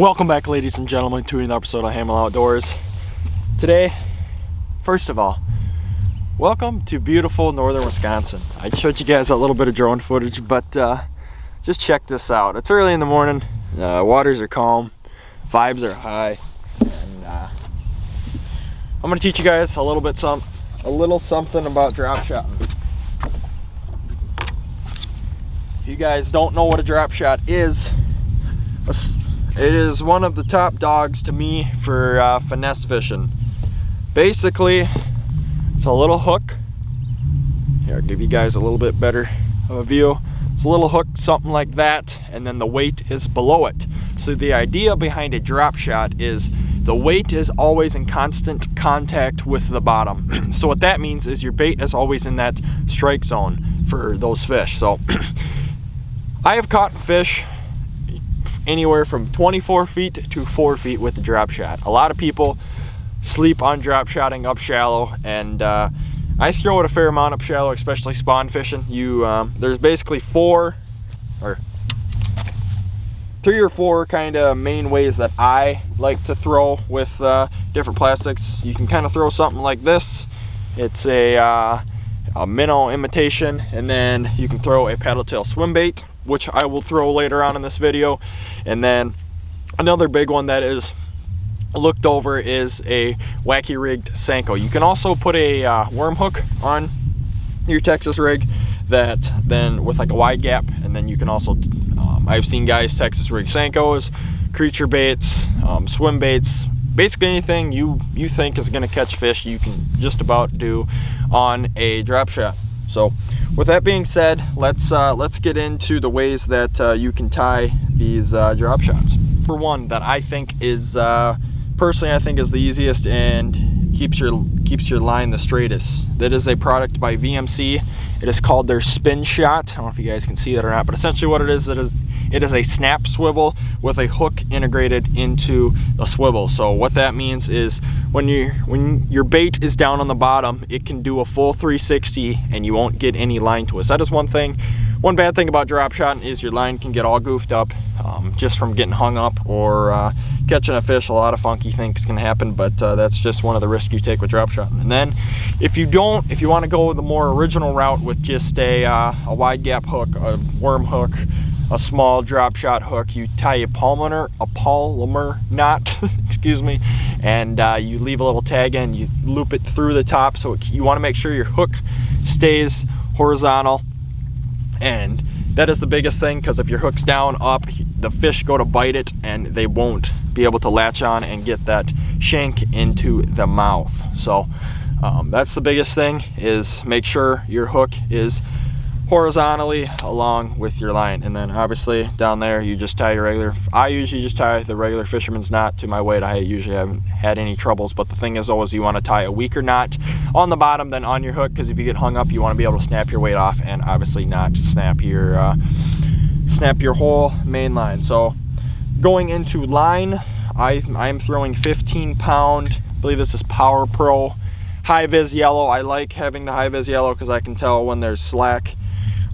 Welcome back, ladies and gentlemen, to another episode of Hammel Outdoors. Today, first of all, welcome to beautiful northern Wisconsin. I showed you guys a little bit of drone footage, but just check this out. It's early in the morning, waters are calm, vibes are high, and I'm gonna teach you guys a little something about drop shotting. If you guys don't know what a drop shot is, it is one of the top dogs to me for finesse fishing. Basically, it's a little hook. Here, I'll give you guys a little bit better of a view. It's a little hook, something like that, and then the weight is below it. So the idea behind a drop shot is the weight is always in constant contact with the bottom. So what that means is your bait is always in that strike zone for those fish. So I have caught fish anywhere from 24 feet to 4 feet with the drop shot. A lot of people sleep on drop shotting up shallow, and I throw it a fair amount up shallow, especially spawn fishing. There's basically three or four kind of main ways that I like to throw with different plastics. You can kind of throw something like this. It's a minnow imitation, and then you can throw a paddle tail swim bait, which I will throw later on in this video. And then another big one that is looked over is a wacky rigged Senko. You can also put a worm hook on your Texas rig that then with like a wide gap, and then you can also I've seen guys Texas rig Senkos, creature baits, swim baits, basically anything you think is going to catch fish you can just about do on a drop shot. So with that being said, let's get into the ways that you can tie these drop shots. For one, that I think is personally I think is the easiest and keeps your line the straightest. That is a product by VMC. It is called their Spin Shot. I don't know if you guys can see that or not, but essentially what it is a snap swivel with a hook integrated into the swivel. So what that means is when your bait is down on the bottom, it can do a full 360 and you won't get any line twist. That is one thing. One bad thing about drop shot is your line can get all goofed up just from getting hung up or catching a fish. A lot of funky things can happen, but that's just one of the risks you take with drop shot. And then if you want to go the more original route with just a wide gap hook, a worm hook, a small drop shot hook, you tie a polymer knot, excuse me, and you leave a little tag in, you loop it through the top. So you want to make sure your hook stays horizontal, and that is the biggest thing, because if your hook's down up, the fish go to bite it and they won't be able to latch on and get that shank into the mouth. So that's the biggest thing, is make sure your hook is horizontally along with your line. And then obviously down there you just tie your regular, I usually just tie the regular fisherman's knot to my weight. I usually haven't had any troubles, but the thing is always you want to tie a weaker knot on the bottom than on your hook, because if you get hung up you want to be able to snap your weight off and obviously not snap your whole main line. So going into line, I'm throwing 15-pound, I believe this is Power Pro high vis yellow. I like having the high vis yellow because I can tell when there's slack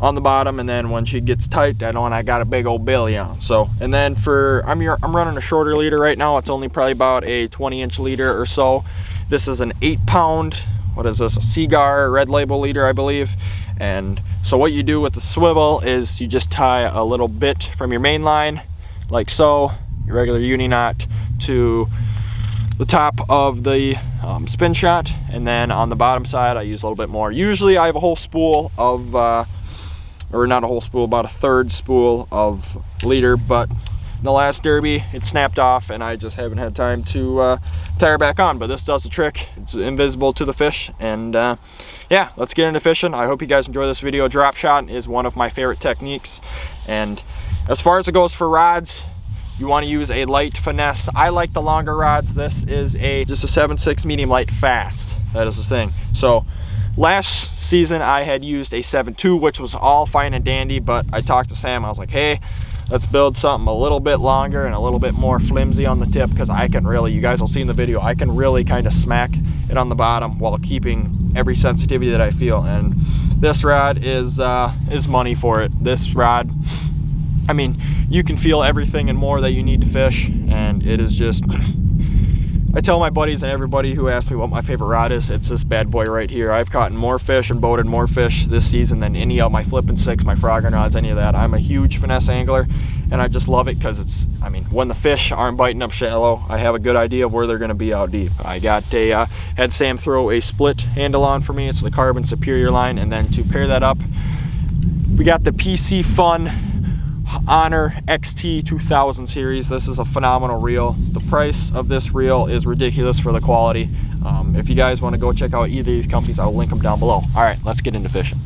on the bottom, and then when she gets tight, I know when I got a big old belly on. So, and then I'm running a shorter leader right now. It's only probably about a 20-inch leader or so. This is an 8-pound, what is this, a Seagar Red Label leader, I believe. And so what you do with the swivel is you just tie a little bit from your main line, like so, your regular uni knot, to the top of the spin shot, and then on the bottom side I use a little bit more. Usually I have a whole spool of or not a whole spool, about a third spool of leader, but in the last derby it snapped off and I just haven't had time to tie her back on. But this does the trick. It's invisible to the fish, and yeah, let's get into fishing. I hope you guys enjoy this video. Drop shot is one of my favorite techniques, and as far as it goes for rods, you want to use a light finesse. I like the longer rods. This is just a 7.6 medium light fast. That is the thing. So last season I had used a 7.2, which was all fine and dandy, but I talked to Sam. I was like, hey, let's build something a little bit longer and a little bit more flimsy on the tip, because I can really, you guys will see in the video, I can really kind of smack it on the bottom while keeping every sensitivity that I feel. And this rod is money for it. This rod I mean, you can feel everything and more that you need to fish, and it is just, I tell my buddies and everybody who asks me what my favorite rod is, it's this bad boy right here. I've caught more fish and boated more fish this season than any of my flipping six, my frogging rods, any of that. I'm a huge finesse angler, and I just love it because it's, I mean, when the fish aren't biting up shallow, I have a good idea of where they're going to be out deep. I got a, had Sam throw a split handle on for me. It's the Carbon Superior line, and then to pair that up, we got the PC Fun Honor XT 2000 series. This is a phenomenal reel. The price of this reel is ridiculous for the quality. If you guys want to go check out either of these companies, I will link them down below. All right, let's get into fishing.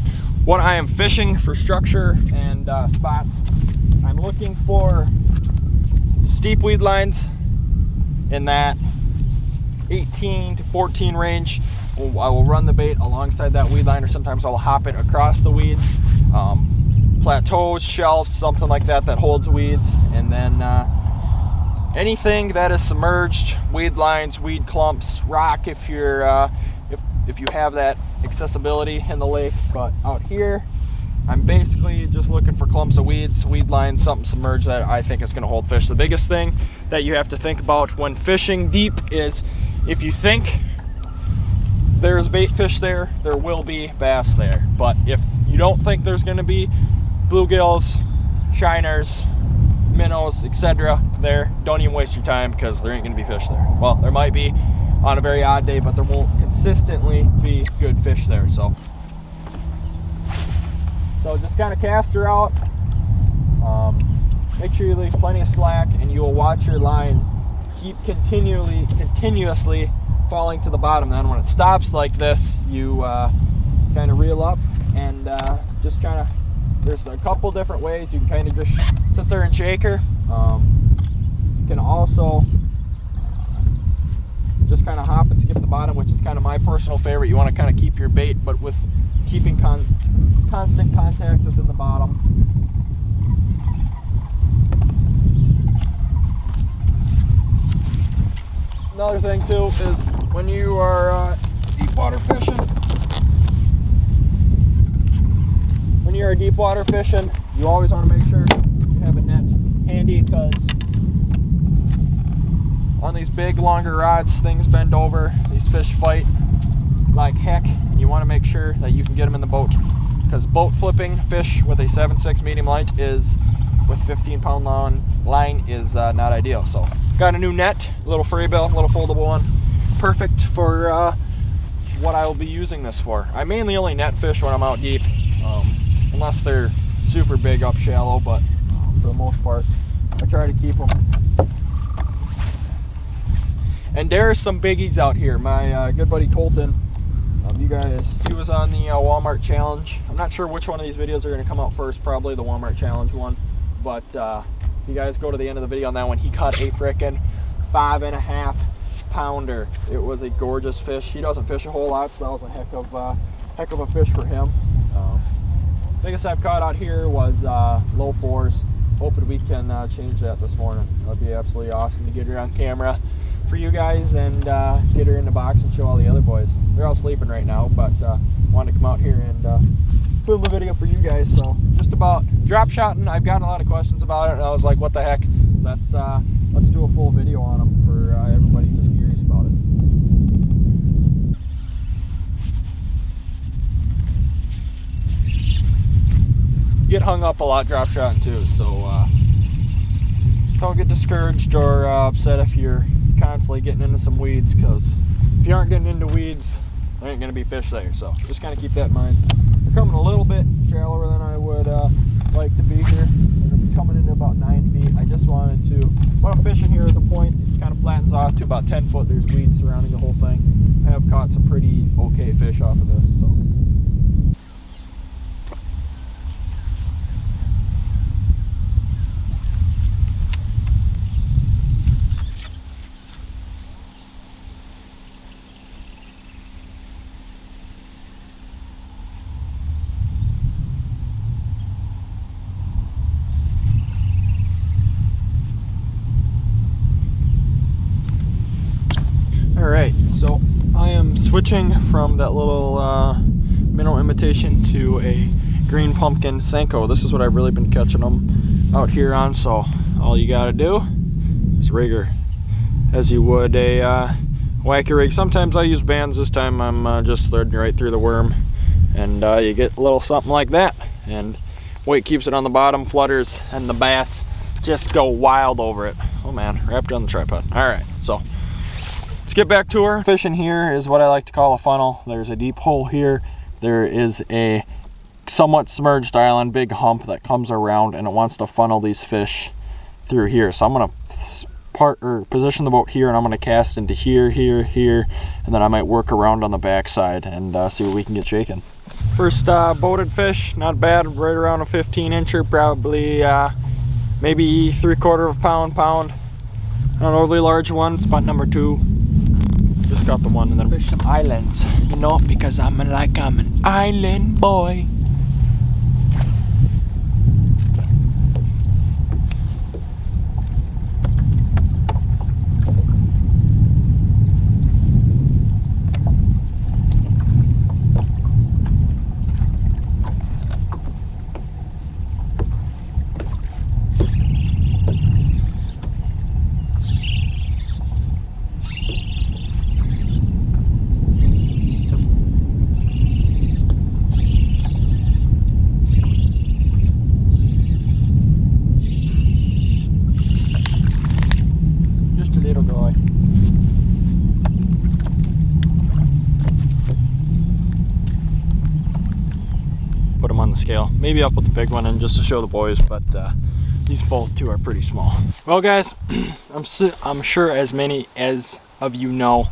What I am fishing for structure and spots, I'm looking for steep weed lines in that 18 to 14 range. I will run the bait alongside that weed line, or sometimes I'll hop it across the weeds. Plateaus, shelves, something like that that holds weeds, and then anything that is submerged, weed lines, weed clumps, rock if you're if you have that accessibility in the lake. But out here, I'm basically just looking for clumps of weeds, weed lines, something submerged that I think is going to hold fish. The biggest thing that you have to think about when fishing deep is if you think there's bait fish there, there will be bass there. But if you don't think there's going to be bluegills, shiners, minnows, etc. there, don't even waste your time, because there ain't going to be fish there. Well, there might be on a very odd day, but there won't consistently be good fish there. So just kind of cast her out. Make sure you leave plenty of slack, and you will watch your line keep continuously falling to the bottom. Then when it stops like this, you kind of reel up and just kind of, there's a couple different ways you can kind of just sit there and shake her. You can also just kind of hop and skip the bottom, which is kind of my personal favorite. You want to kind of keep your bait, but with keeping constant contact within the bottom. Another thing too is when you are deep water fishing, you always want to make sure you have a net handy, because on these big longer rods, things bend over, these fish fight like heck, and you want to make sure that you can get them in the boat, because boat flipping fish with a 7/6 medium light is, with 15-pound long line, is not ideal. So got a new net, a little free bill, a little foldable one, perfect for what I will be using this for. I mainly only net fish when I'm out deep, unless they're super big up shallow, but for the most part I try to keep them. And there are some biggies out here. My good buddy Colton, you guys, he was on the Walmart challenge. I'm not sure which one of these videos are going to come out first, probably the Walmart challenge one, but if you guys go to the end of the video on that one, he caught a frickin' 5.5 pounder. It was a gorgeous fish. He doesn't fish a whole lot, so that was a heck of a fish for him. Biggest I've caught out here was low 4s. Hoping we can change that this morning. That'd be absolutely awesome to get her on camera for you guys, and get her in the box and show all the other boys. They're all sleeping right now, but wanted to come out here and film a video for you guys. So just about drop shotting. I've gotten a lot of questions about it, and I was like, what the heck, let's do a full video on them for everybody who's curious about it. Get hung up a lot drop shotting too, so don't get discouraged or upset if you're constantly getting into some weeds, because if you aren't getting into weeds, there ain't gonna be fish there. So just kind of keep that in mind. They're coming a little bit shallower than I would like to be here. They're coming into about 9 feet. I just wanted to, what I'm fishing here is a point. It kind of flattens off to about 10 foot. There's weeds surrounding the whole thing. I have caught some pretty okay fish off of this. So. Alright, so I am switching from that little minnow imitation to a green pumpkin Senko. This is what I've really been catching them out here on, so all you gotta do is rig her as you would a wacky rig. Sometimes I use bands. This time I'm just threading right through the worm, and you get a little something like that, and weight keeps it on the bottom, flutters, and the bass just go wild over it. Oh man, wrapped it on the tripod. All right, so let's get back to her. Fishing here is what I like to call a funnel. There's a deep hole here. There is a somewhat submerged island, big hump that comes around, and it wants to funnel these fish through here. So I'm gonna position the boat here, and I'm gonna cast into here, here, and then I might work around on the backside and see what we can get shaking. First boated fish, not bad, right around a 15-incher, probably maybe 3/4 pound. Not an overly large one. It's spot number 2. Just got the one, and then fish some islands, you know, because I'm an island boy. Put them on the scale. Maybe I'll put the big one in just to show the boys, but these both two are pretty small. Well guys, I'm sure as many as of you know,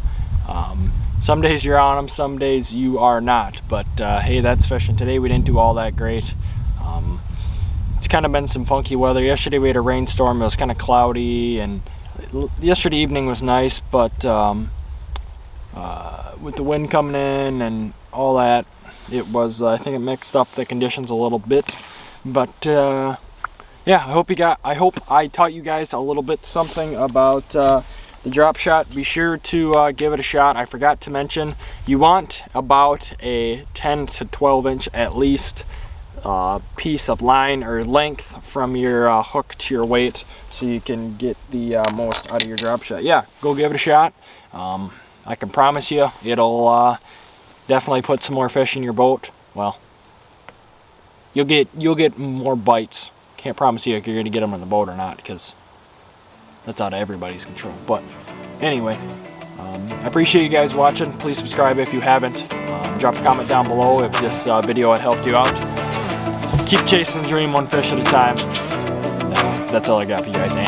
some days you're on them, some days you are not, but hey, that's fishing. Today we didn't do all that great. It's kind of been some funky weather. Yesterday we had a rainstorm. It was kind of cloudy, and yesterday evening was nice, but with the wind coming in and all that, it was, I think it mixed up the conditions a little bit, but yeah, I hope I taught you guys a little bit something about the drop shot. Be sure to give it a shot. I forgot to mention, you want about a 10 to 12 inch at least piece of line or length from your hook to your weight, so you can get the most out of your drop shot. Yeah, go give it a shot. I can promise you it'll definitely put some more fish in your boat. Well, you'll get more bites. Can't promise you if you're gonna get them in the boat or not, because that's out of everybody's control. But anyway, I appreciate you guys watching. Please subscribe if you haven't. Drop a comment down below if this video had helped you out. Keep chasing the dream, one fish at a time. That's all I got for you guys. And